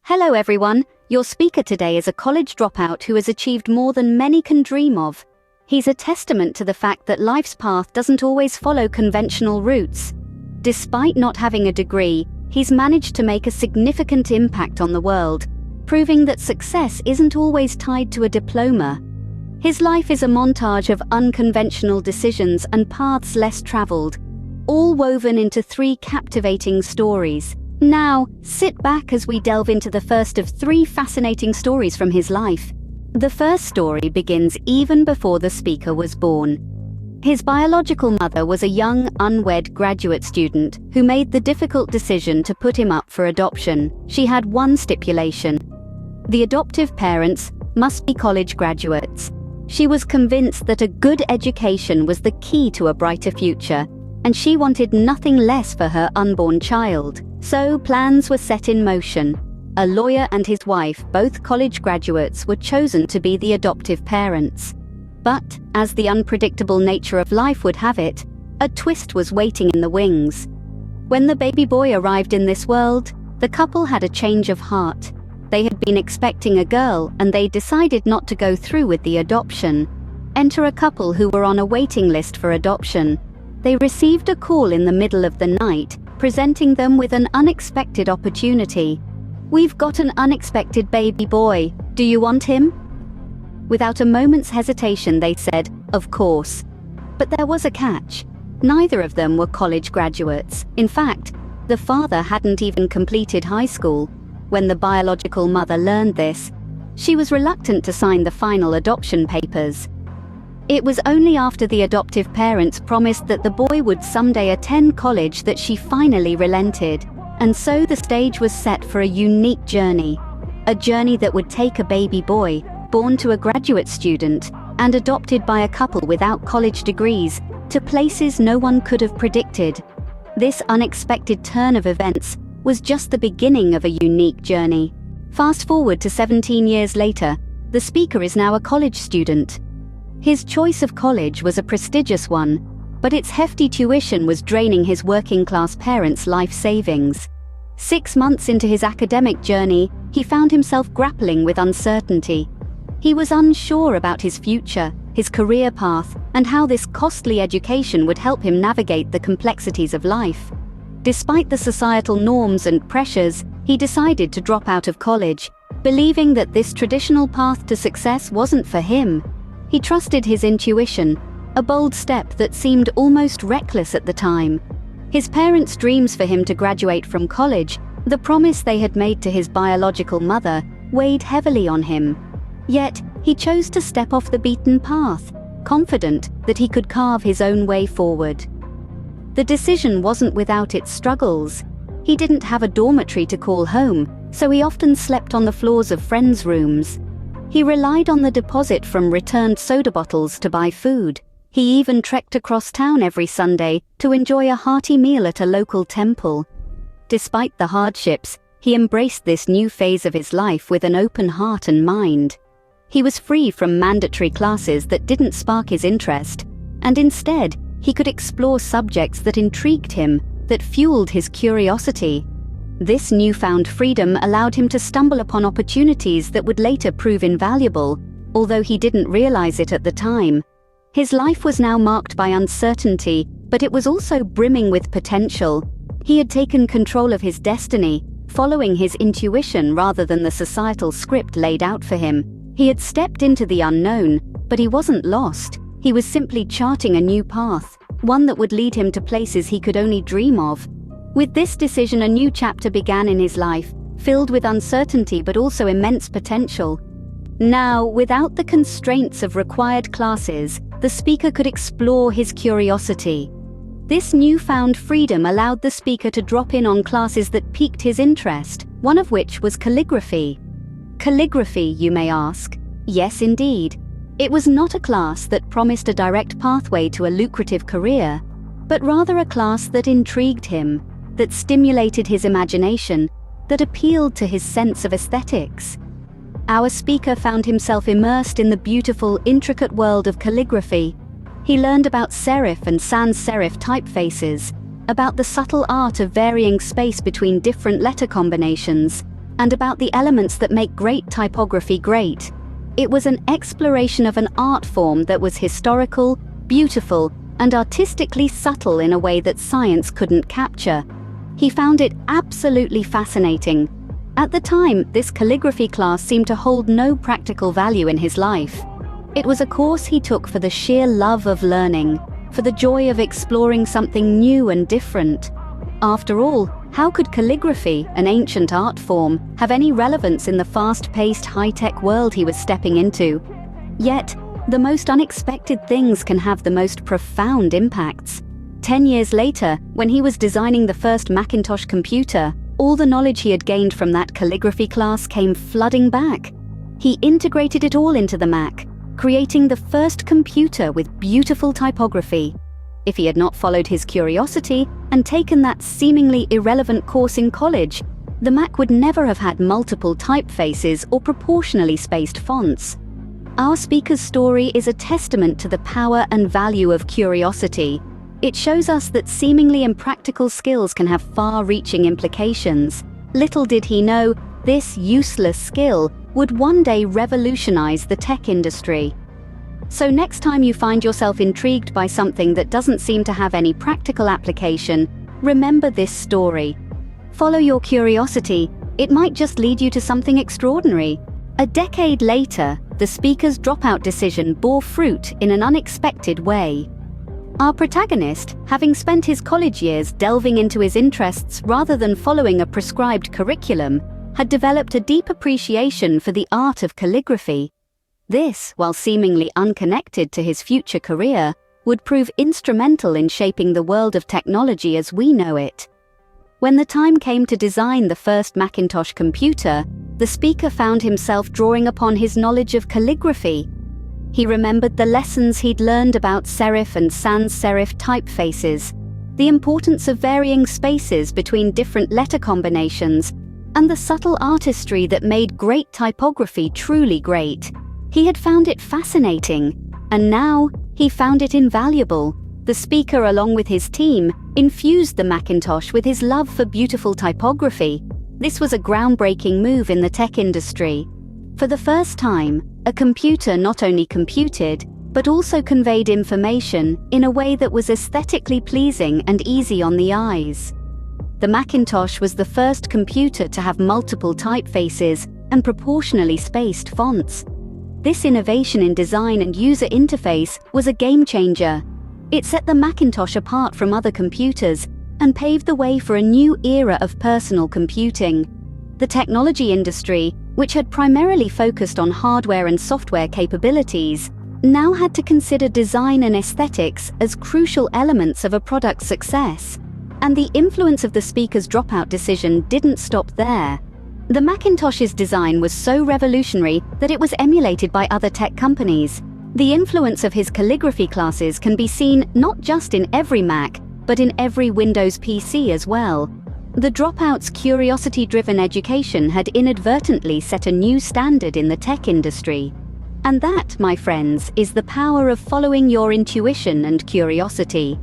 Hello everyone, your speaker today is a college dropout who has achieved more than many can dream of. He's a testament to the fact that life's path doesn't always follow conventional routes. Despite not having a degree, he's managed to make a significant impact on the world, proving that success isn't always tied to a diploma. His life is a montage of unconventional decisions and paths less traveled, all woven into 3 captivating stories. Now, sit back as we delve into the first of 3 fascinating stories from his life. The first story begins even before the speaker was born. His biological mother was a young, unwed graduate student who made the difficult decision to put him up for adoption. She had one stipulation: the adoptive parents must be college graduates. She was convinced that a good education was the key to a brighter future, and she wanted nothing less for her unborn child. So plans were set in motion. A lawyer and his wife, both college graduates, were chosen to be the adoptive parents. But, as the unpredictable nature of life would have it, a twist was waiting in the wings. When the baby boy arrived in this world, the couple had a change of heart. They had been expecting a girl, and they decided not to go through with the adoption. Enter a couple who were on a waiting list for adoption. They received a call in the middle of the night, presenting them with an unexpected opportunity. "We've got an unexpected baby boy. Do you want him?" Without a moment's hesitation, they said, "Of course." But there was a catch. Neither of them were college graduates. In fact, the father hadn't even completed high school. When the biological mother learned this, she was reluctant to sign the final adoption papers. It was only after the adoptive parents promised that the boy would someday attend college that she finally relented. And so the stage was set for a unique journey. A journey that would take a baby boy, born to a graduate student, and adopted by a couple without college degrees, to places no one could have predicted. This unexpected turn of events was just the beginning of a unique journey. Fast forward to 17 years later, the speaker is now a college student. His choice of college was a prestigious one, but its hefty tuition was draining his working-class parents' life savings. 6 months into his academic journey, he found himself grappling with uncertainty. He was unsure about his future, his career path, and how this costly education would help him navigate the complexities of life. Despite the societal norms and pressures, he decided to drop out of college, believing that this traditional path to success wasn't for him. He trusted his intuition, a bold step that seemed almost reckless at the time. His parents' dreams for him to graduate from college, the promise they had made to his biological mother, weighed heavily on him. Yet, he chose to step off the beaten path, confident that he could carve his own way forward. The decision wasn't without its struggles. He didn't have a dormitory to call home, so he often slept on the floors of friends' rooms. He relied on the deposit from returned soda bottles to buy food. He even trekked across town every Sunday to enjoy a hearty meal at a local temple. Despite the hardships, he embraced this new phase of his life with an open heart and mind. He was free from mandatory classes that didn't spark his interest, and instead, he could explore subjects that intrigued him, that fueled his curiosity. This newfound freedom allowed him to stumble upon opportunities that would later prove invaluable, although he didn't realize it at the time. His life was now marked by uncertainty, but it was also brimming with potential. He had taken control of his destiny, following his intuition rather than the societal script laid out for him. He had stepped into the unknown, but he wasn't lost. He was simply charting a new path, one that would lead him to places he could only dream of. With this decision, a new chapter began in his life, filled with uncertainty but also immense potential. Now, without the constraints of required classes, the speaker could explore his curiosity. This newfound freedom allowed the speaker to drop in on classes that piqued his interest, one of which was calligraphy. Calligraphy, you may ask? Yes, indeed. It was not a class that promised a direct pathway to a lucrative career, but rather a class that intrigued him, that stimulated his imagination, that appealed to his sense of aesthetics. Our speaker found himself immersed in the beautiful, intricate world of calligraphy. He learned about serif and sans serif typefaces, about the subtle art of varying space between different letter combinations, and about the elements that make great typography great. It was an exploration of an art form that was historical, beautiful, and artistically subtle in a way that science couldn't capture. He found it absolutely fascinating. At the time, this calligraphy class seemed to hold no practical value in his life. It was a course he took for the sheer love of learning, for the joy of exploring something new and different. After all, how could calligraphy, an ancient art form, have any relevance in the fast-paced, high-tech world he was stepping into? Yet, the most unexpected things can have the most profound impacts. 10 years later, when he was designing the first Macintosh computer, all the knowledge he had gained from that calligraphy class came flooding back. He integrated it all into the Mac, creating the first computer with beautiful typography. If he had not followed his curiosity and taken that seemingly irrelevant course in college, the Mac would never have had multiple typefaces or proportionally spaced fonts. Our speaker's story is a testament to the power and value of curiosity. It shows us that seemingly impractical skills can have far-reaching implications. Little did he know, this useless skill would one day revolutionize the tech industry. So next time you find yourself intrigued by something that doesn't seem to have any practical application, remember this story. Follow your curiosity. It might just lead you to something extraordinary. A decade later, the speaker's dropout decision bore fruit in an unexpected way. Our protagonist, having spent his college years delving into his interests rather than following a prescribed curriculum, had developed a deep appreciation for the art of calligraphy. This, while seemingly unconnected to his future career, would prove instrumental in shaping the world of technology as we know it. When the time came to design the first Macintosh computer, the speaker found himself drawing upon his knowledge of calligraphy. He remembered the lessons he'd learned about serif and sans serif typefaces, the importance of varying spaces between different letter combinations, and the subtle artistry that made great typography truly great. He had found it fascinating, and now he found it invaluable. The speaker, along with his team, infused the Macintosh with his love for beautiful typography. This was a groundbreaking move in the tech industry. For the first time, a computer not only computed, but also conveyed information in a way that was aesthetically pleasing and easy on the eyes. The Macintosh was the first computer to have multiple typefaces and proportionally spaced fonts. This innovation in design and user interface was a game-changer. It set the Macintosh apart from other computers and paved the way for a new era of personal computing. The technology industry, which had primarily focused on hardware and software capabilities, now had to consider design and aesthetics as crucial elements of a product's success. And the influence of the speaker's dropout decision didn't stop there. The Macintosh's design was so revolutionary that it was emulated by other tech companies. The influence of his calligraphy classes can be seen not just in every Mac, but in every Windows PC as well. The dropout's curiosity-driven education had inadvertently set a new standard in the tech industry. And that, my friends, is the power of following your intuition and curiosity.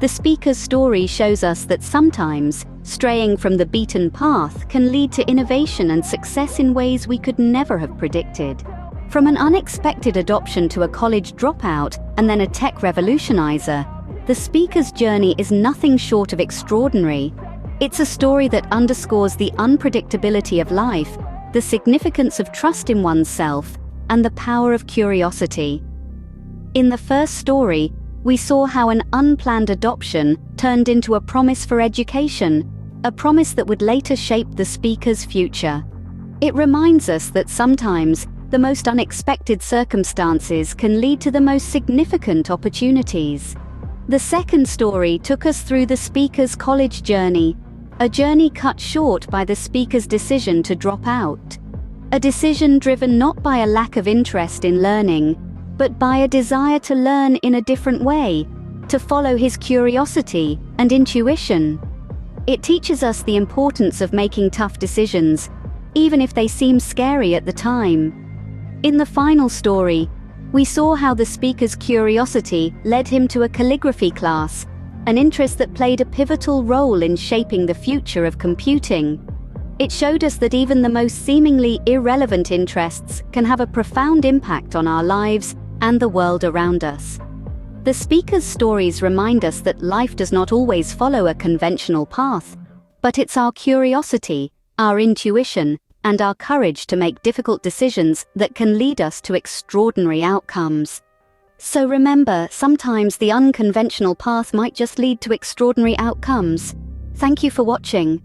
The speaker's story shows us that sometimes, straying from the beaten path can lead to innovation and success in ways we could never have predicted. From an unexpected adoption to a college dropout and then a tech revolutionizer, the speaker's journey is nothing short of extraordinary. It's a story that underscores the unpredictability of life, the significance of trust in oneself, and the power of curiosity. In the first story, we saw how an unplanned adoption turned into a promise for education, a promise that would later shape the speaker's future. It reminds us that sometimes the most unexpected circumstances can lead to the most significant opportunities. The second story took us through the speaker's college journey, a journey cut short by the speaker's decision to drop out. A decision driven not by a lack of interest in learning, but by a desire to learn in a different way, to follow his curiosity and intuition. It teaches us the importance of making tough decisions, even if they seem scary at the time. In the final story, we saw how the speaker's curiosity led him to a calligraphy class, an interest that played a pivotal role in shaping the future of computing. It showed us that even the most seemingly irrelevant interests can have a profound impact on our lives and the world around us. The speaker's stories remind us that life does not always follow a conventional path, but it's our curiosity, our intuition, and our courage to make difficult decisions that can lead us to extraordinary outcomes. So remember, sometimes the unconventional path might just lead to extraordinary outcomes. Thank you for watching.